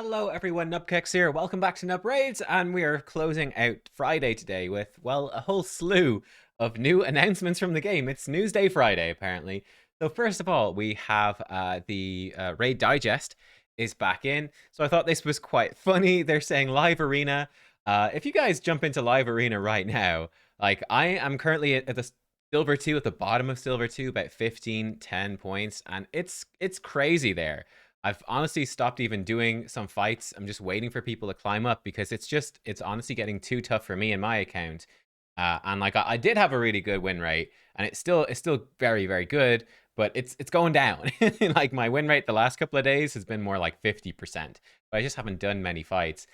Hello everyone, nubkeks here. Welcome back to Nub Raids, and we are closing out Friday today with, well, a whole slew of new announcements from the game. It's Newsday Friday, apparently. So first of all, we have the Raid Digest is back in. So I thought this was quite funny. They're saying Live Arena. If you guys jump into Live Arena right now, like I am currently at the Silver 2, at the bottom of Silver 2, about 15, 10 points, and it's crazy there. I've honestly stopped even doing some fights. I'm just waiting for people to climb up because it's honestly getting too tough for me in my account. And like I did have a really good win rate, and it's still very very good, but it's going down. Like my win rate the last couple of days has been more like 50%, but I just haven't done many fights.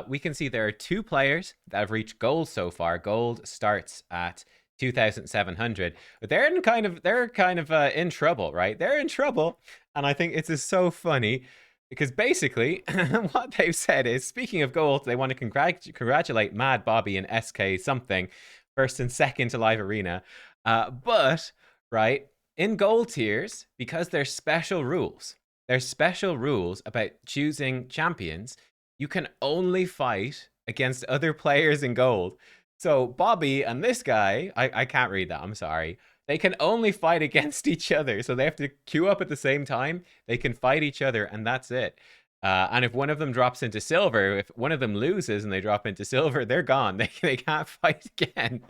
We can see there are two players that have reached gold so far. Gold starts at 2,700, but they're kind of in trouble, right? They're in trouble, and I think it's just so funny because basically what they've said is, speaking of gold, they want to congratulate Mad Bobby and SK something, first and second to Live Arena, but right, in gold tiers, because there's special rules about choosing champions. You can only fight against other players in gold. So Bobby and this guy, I can't read that, I'm sorry. They can only fight against each other. So they have to queue up at the same time. They can fight each other, and that's it. And if one of them drops into silver, if one of them loses and they drop into silver, they're gone. They can't fight again,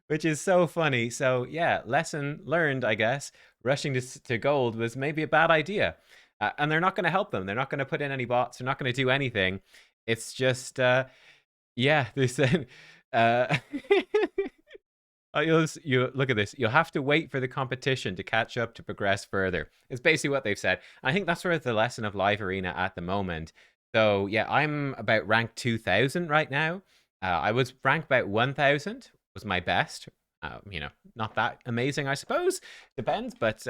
which is so funny. So yeah, lesson learned, I guess. Rushing to gold was maybe a bad idea. And they're not going to help them. They're not going to put in any bots. They're not going to do anything. It's just, yeah, they said, uh, you look at this. You'll have to wait for the competition to catch up to progress further. It's basically what they've said. I think that's sort of the lesson of Live Arena at the moment. So yeah, I'm about rank 2,000 right now. I was ranked about 1,000 was my best. Not that amazing, I suppose. Depends, but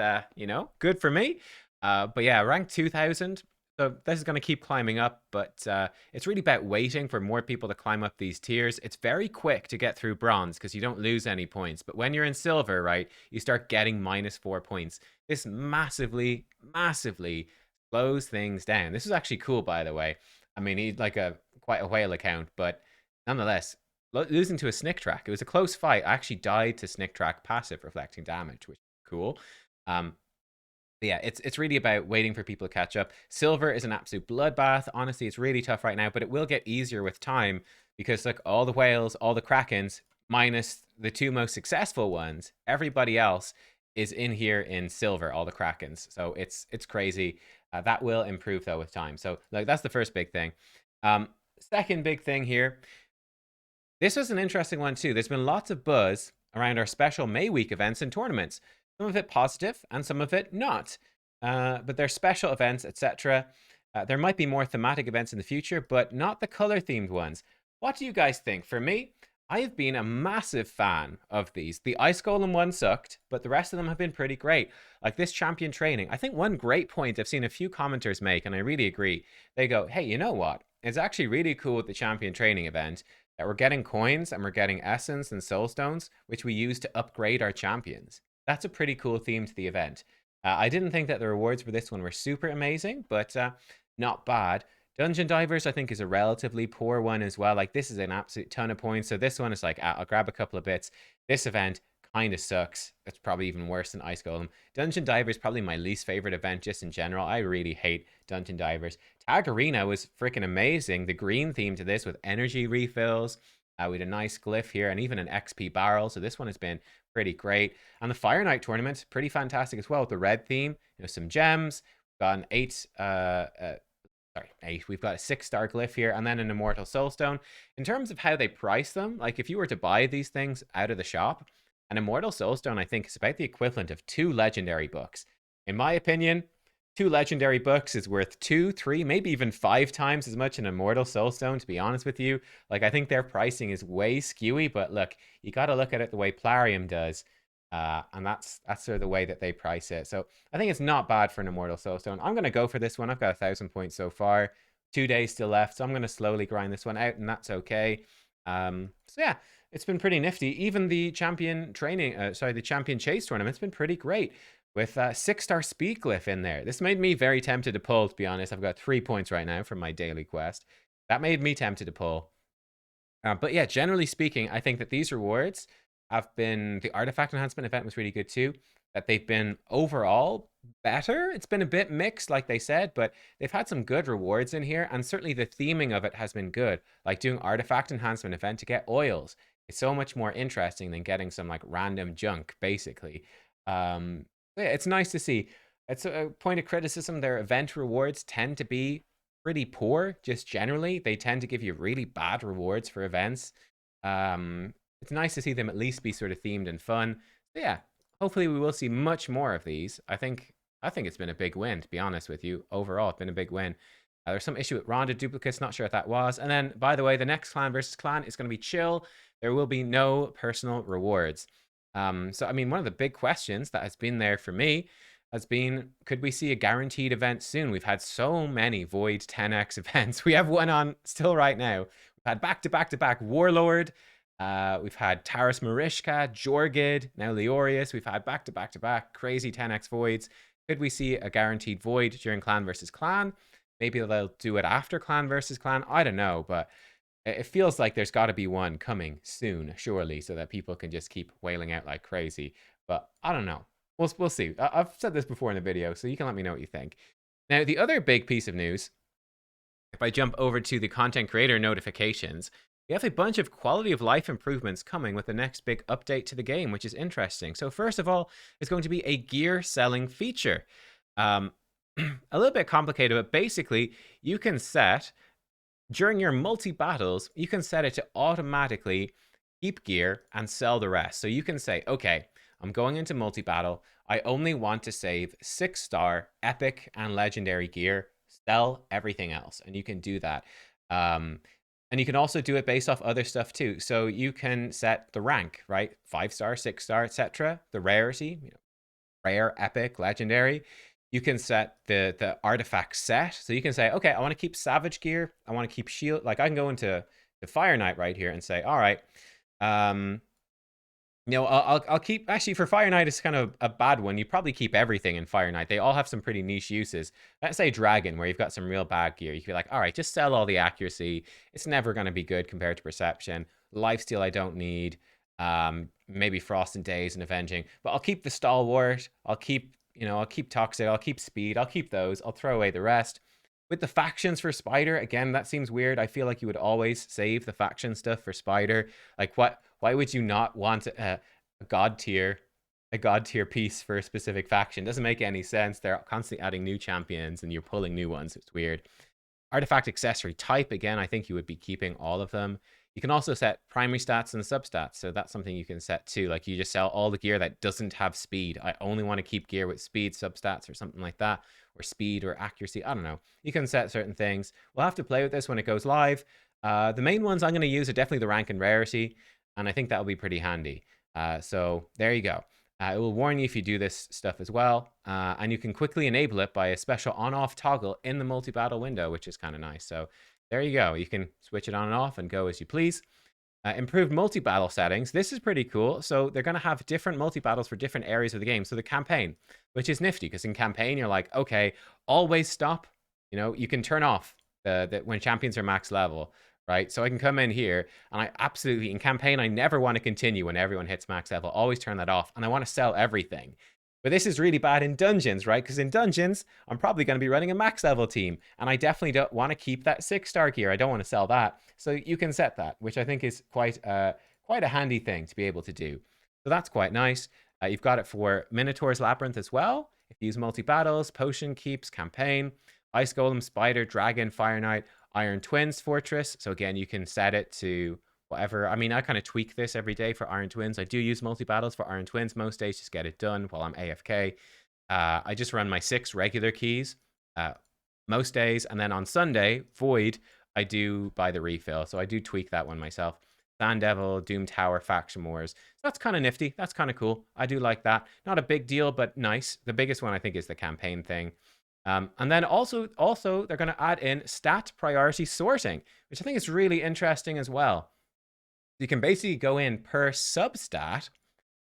good for me. But yeah, rank 2,000. So this is going to keep climbing up, but it's really about waiting for more people to climb up these tiers. It's very quick to get through bronze because you don't lose any points. But when you're in silver, right, you start getting -4 points. This massively, massively slows things down. This is actually cool, by the way. I mean, he's like quite a whale account, but nonetheless, losing to a snick track. It was a close fight. I actually died to snick track passive reflecting damage, which is cool. Um, but yeah, it's really about waiting for people to catch up. Silver is an absolute bloodbath. Honestly, it's really tough right now, but it will get easier with time because look, all the whales, all the krakens, minus the two most successful ones, everybody else is in here in silver, all the krakens. So it's crazy. That will improve though with time. So like that's the first big thing. Second big thing here. This was an interesting one too. There's been lots of buzz around our special May week events and tournaments. Some of it positive and some of it not. But they're special events, etc. There might be more thematic events in the future, but not the color themed ones. What do you guys think? For me, I have been a massive fan of these. The Ice Golem one sucked, but the rest of them have been pretty great. Like this champion training. I think one great point I've seen a few commenters make, and I really agree. They go, hey, you know what? It's actually really cool with the champion training event that we're getting coins and we're getting essence and soul stones, which we use to upgrade our champions. That's a pretty cool theme to the event. I didn't think that the rewards for this one were super amazing, but not bad. Dungeon Divers, I think, is a relatively poor one as well. Like, this is an absolute ton of points. So this one is like, I'll grab a couple of bits. This event kind of sucks. It's probably even worse than Ice Golem. Dungeon Divers, probably my least favorite event just in general. I really hate Dungeon Divers. Tag Arena was freaking amazing. The green theme to this with energy refills. We had a nice glyph here and even an XP barrel. So this one has been pretty great. And the Fire Knight tournament, pretty fantastic as well with the red theme. Some gems. We've got an eight. We've got a 6-star glyph here and then an Immortal Soulstone. In terms of how they price them, like if you were to buy these things out of the shop, an Immortal Soulstone, I think, is about the equivalent of 2 legendary books. In my opinion, 2 legendary books is worth 2, 3, maybe even 5 times as much an Immortal Soulstone, to be honest with you. Like, I think their pricing is way skewy, but look, you got to look at it the way Plarium does. And that's sort of the way that they price it. So I think it's not bad for an Immortal Soulstone. I'm going to go for this one. I've got 1,000 points so far. 2 days still left, so I'm going to slowly grind this one out, and that's okay. So yeah, it's been pretty nifty. Even the champion training, the champion chase tournament's been pretty great. with 6-star speed glyph in there. This made me very tempted to pull, to be honest. I've got 3 points right now from my daily quest. That made me tempted to pull. But yeah, generally speaking, I think that these rewards have been, the artifact enhancement event was really good too, that they've been overall better. It's been a bit mixed, like they said, but they've had some good rewards in here, and certainly the theming of it has been good. Like doing artifact enhancement event to get oils. It's so much more interesting than getting some like random junk, basically. Yeah, it's nice to see. It's a point of criticism. Their event rewards tend to be pretty poor, just generally. They tend to give you really bad rewards for events. It's nice to see them at least be sort of themed and fun. So yeah, hopefully we will see much more of these. I think it's been a big win, to be honest with you. Overall, it's been a big win. There's some issue with Ronda duplicates, not sure what that was. And then, by the way, the next clan versus clan is going to be chill. There will be no personal rewards. So, I mean, one of the big questions that has been there for me has been, could we see a guaranteed event soon? We've had so many Void 10x events. We have one on still right now. We've had back-to-back-to-back Warlord. We've had Taras Marishka, Jorgid, now Leorius. We've had back-to-back-to-back crazy 10x Voids. Could we see a guaranteed Void during clan versus clan? Maybe they'll do it after clan versus clan. I don't know, but it feels like there's got to be one coming soon, surely, so that people can just keep wailing out like crazy. But I don't know. We'll see. I've said this before in the video, so you can let me know what you think. Now, the other big piece of news, if I jump over to the content creator notifications, we have a bunch of quality of life improvements coming with the next big update to the game, which is interesting. So first of all, it's going to be a gear selling feature. A little bit complicated, but basically you can set, during your multi-battles, you can set it to automatically keep gear and sell the rest. So you can say, okay, I'm going into multi-battle. I only want to save 6-star epic and legendary gear, sell everything else. And you can do that. And you can also do it based off other stuff too. So you can set the rank, right? 5-star, 6-star, etc. The rarity, rare, epic, legendary. You can set the artifact set. So you can say, okay, I want to keep savage gear. I want to keep shield. Like I can go into the Fire Knight right here and say, all right, I'll keep, actually for Fire Knight, it's kind of a bad one. You probably keep everything in Fire Knight. They all have some pretty niche uses. Let's say Dragon, where you've got some real bad gear. You could be like, all right, just sell all the accuracy. It's never going to be good compared to Perception. Lifesteal I don't need. Maybe Frost and Days and Avenging. But I'll keep the Stalwart. I'll keep Toxic. I'll keep Speed. I'll keep those. I'll throw away the rest. With the factions for Spider, again, that seems weird. I feel like you would always save the faction stuff for Spider. Like, why would you not want a god tier piece for a specific faction? Doesn't make any sense. They're constantly adding new champions and you're pulling new ones. It's weird. Artifact accessory type, again, I think you would be keeping all of them. You can also set primary stats and substats, so that's something you can set too. Like you just sell all the gear that doesn't have speed. I only want to keep gear with speed substats or something like that, or speed or accuracy. I don't know. You can set certain things. We'll have to play with this when it goes live. The main ones I'm going to use are definitely the rank and rarity, and I think that'll be pretty handy. So there you go. It will warn you if you do this stuff as well, and you can quickly enable it by a special on-off toggle in the multi-battle window, which is kind of nice. So there you go. You can switch it on and off and go as you please. Improved multi-battle settings. This is pretty cool. So they're going to have different multi-battles for different areas of the game. So the campaign, which is nifty, because in campaign, you're like, okay, always stop. You can turn off when champions are max level, right? So I can come in here, and I absolutely, in campaign, I never want to continue when everyone hits max level. Always turn that off, and I want to sell everything. But this is really bad in dungeons, right? Because in dungeons, I'm probably going to be running a max level team, and I definitely don't want to keep that 6-star gear. I don't want to sell that. So you can set that, which I think is quite a handy thing to be able to do. So that's quite nice. You've got it for Minotaur's Labyrinth as well. If you use multi-battles, Potion Keeps, Campaign, Ice Golem, Spider, Dragon, Fire Knight, Iron Twins, Fortress. So again, you can set it to whatever. I mean, I kind of tweak this every day for Iron Twins. I do use multi-battles for Iron Twins most days, just get it done while I'm AFK. I just run my 6 regular keys most days, and then on Sunday, Void, I do buy the refill. So I do tweak that one myself. Sand Devil, Doom Tower, Faction Wars. So that's kind of nifty. That's kind of cool. I do like that. Not a big deal, but nice. The biggest one, I think, is the campaign thing. And then also they're going to add in stat priority sorting, which I think is really interesting as well. You can basically go in per substat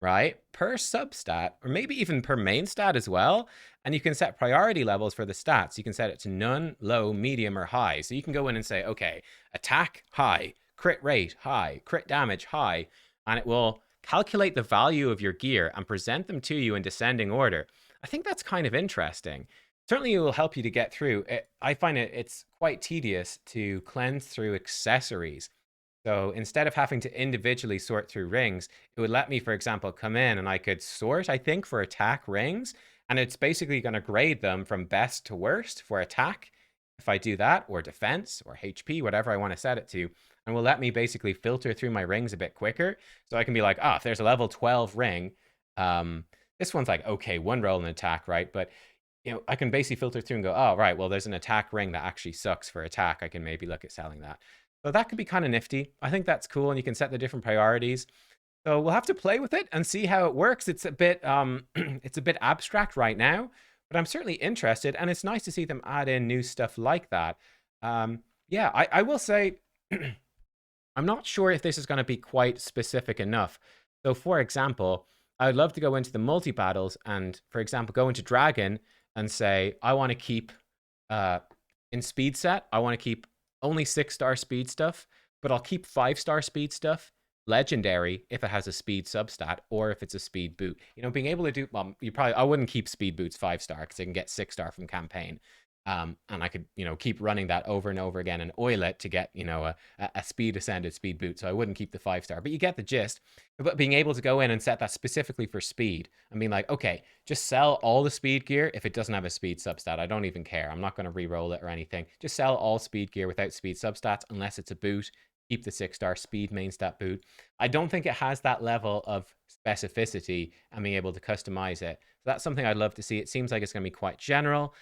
right? Per substat, or maybe even per main stat as well. And you can set priority levels for the stats. You can set it to none, low, medium, or high. So you can go in and say, okay, attack high, crit rate high, crit damage high, and it will calculate the value of your gear and present them to you in descending order. I think that's kind of interesting. Certainly, it will help you to get through. I find it's quite tedious to cleanse through accessories. So instead of having to individually sort through rings, it would let me, for example, come in and I could sort, I think, for attack rings. And it's basically going to grade them from best to worst for attack, if I do that, or defense, or HP, whatever I want to set it to. And will let me basically filter through my rings a bit quicker. So I can be like, if there's a level 12 ring, this one's like, okay, one roll in attack, right? But I can basically filter through and go, oh, right, well, there's an attack ring that actually sucks for attack. I can maybe look at selling that. So that could be kind of nifty. I think that's cool, and you can set the different priorities. So we'll have to play with it and see how it works. It's a bit it's a bit abstract right now, but I'm certainly interested, and it's nice to see them add in new stuff like that. Yeah, I will say I'm not sure if this is going to be quite specific enough. So, for example, I would love to go into the multi battles and, for example, go into Dragon and say, I want to keep uh, in speed set, I want to keep only 6-star speed stuff, but I'll keep 5-star speed stuff legendary if it has a speed substat or if it's a speed boot. Being able to do, well, I wouldn't keep speed boots 5-star because I can get 6-star from campaign. And I could, keep running that over and over again and oil it to get, a speed ascended speed boot. So I wouldn't keep the 5-star, but you get the gist. But being able to go in and set that specifically for speed and being like, okay, just sell all the speed gear if it doesn't have a speed substat. I don't even care. I'm not going to re-roll it or anything. Just sell all speed gear without speed substats unless it's a boot. Keep the 6-star speed main stat boot. I don't think it has that level of specificity and being able to customize it. So that's something I'd love to see. It seems like it's going to be quite general.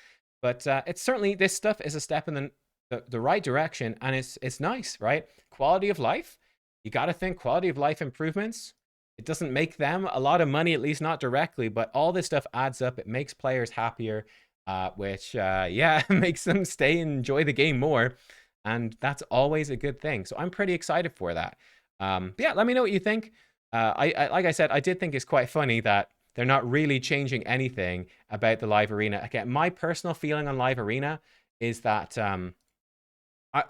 But it's certainly, this stuff is a step in the right direction, and it's nice, right? Quality of life. You got to think quality of life improvements. It doesn't make them a lot of money, at least not directly, but all this stuff adds up. It makes players happier, which yeah, makes them stay and enjoy the game more, and that's always a good thing. So I'm pretty excited for that. Yeah, let me know what you think. I like I said, I did think it's quite funny that they're not really changing anything about the live arena. Again, my personal feeling on live arena is that I,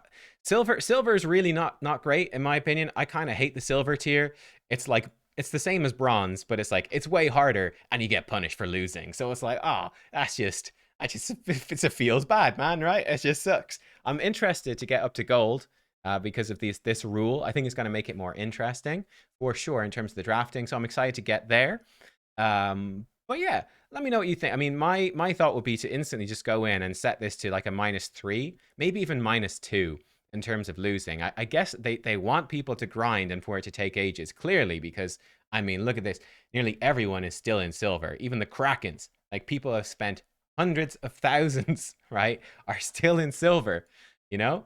silver is really not great in my opinion. I kind of hate the silver tier. It's like it's the same as bronze, but it's like it's way harder, and you get punished for losing. So it's like, that's just it feels bad, man. Right? It just sucks. I'm interested to get up to gold. Because of this rule, I think it's going to make it more interesting for sure in terms of the drafting. So I'm excited to get there. But yeah, let me know what you think. I mean, my thought would be to instantly just go in and set this to like a -3, maybe even -2 in terms of losing. I guess they want people to grind and for it to take ages, clearly, because I mean, look at this. Nearly everyone is still in silver. Even the Krakens, like people have spent hundreds of thousands, right, are still in silver, you know?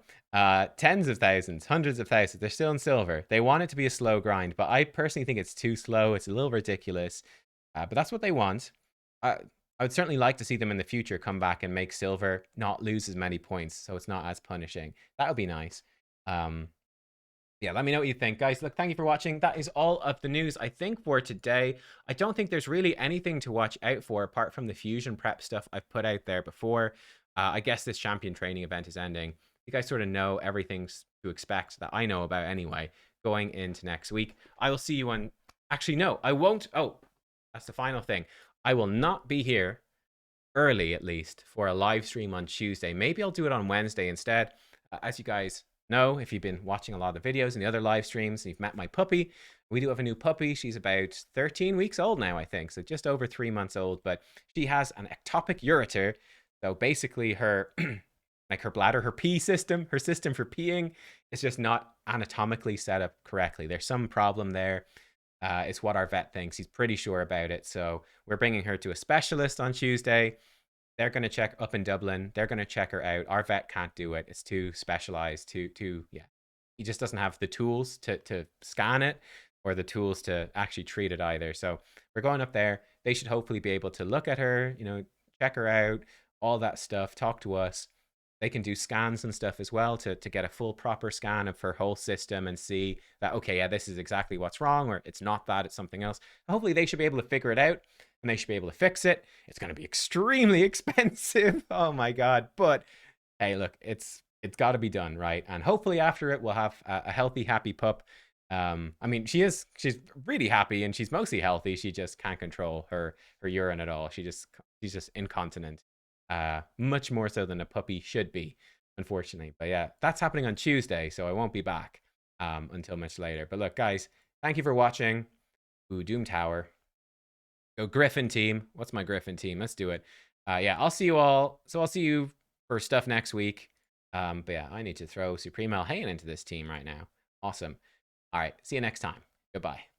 Tens of thousands, hundreds of thousands, they're still in silver. They want it to be a slow grind, but I personally think it's too slow. It's a little ridiculous. But that's what they want. I would certainly like to see them in the future come back and make silver not lose as many points, so it's not as punishing. That would be nice. Um, yeah, let me know what you think, guys. Look, thank you for watching. That is all of the news, I think, for today. I don't think there's really anything to watch out for apart from the fusion prep stuff I've put out there before. I guess this champion training event is ending. You guys sort of know everything to expect that I know about anyway going into next week. I will see you on... Actually, no, I won't. Oh, that's the final thing. I will not be here early, at least, for a live stream on Tuesday. Maybe I'll do it on Wednesday instead. As you guys know, if you've been watching a lot of the videos and the other live streams, you've met my puppy. We do have a new puppy. She's about 13 weeks old now, I think. So just over 3 months old. But she has an ectopic ureter. So basically her... like her bladder, her pee system, her system for peeing is just not anatomically set up correctly. There's some problem there. It's what our vet thinks. He's pretty sure about it. So we're bringing her to a specialist on Tuesday. They're going to check up in Dublin. They're going to check her out. Our vet can't do it. It's too specialized. Yeah. He just doesn't have the tools to scan it or the tools to actually treat it either. So we're going up there. They should hopefully be able to look at her, check her out, all that stuff, talk to us. they can do scans and stuff as well to get a full proper scan of her whole system and see that, okay, yeah, this is exactly what's wrong, or it's not that, it's something else. Hopefully they should be able to figure it out and they should be able to fix it. It's going to be extremely expensive. Oh my God. But hey, look, it's got to be done, right? And hopefully after it, we'll have a healthy, happy pup. I mean, she's really happy and she's mostly healthy. She just can't control her urine at all. She's just incontinent, much more so than a puppy should be, unfortunately. But yeah, that's happening on Tuesday, so I won't be back until much later. But look, guys, thank you for watching. Ooh, Doom Tower. Go Griffin team. What's my Griffin team? Let's do it. Yeah, I'll see you all. So I'll see you for stuff next week. But yeah, I need to throw Supreme El Hayan into this team right now. Awesome. All right. See you next time. Goodbye.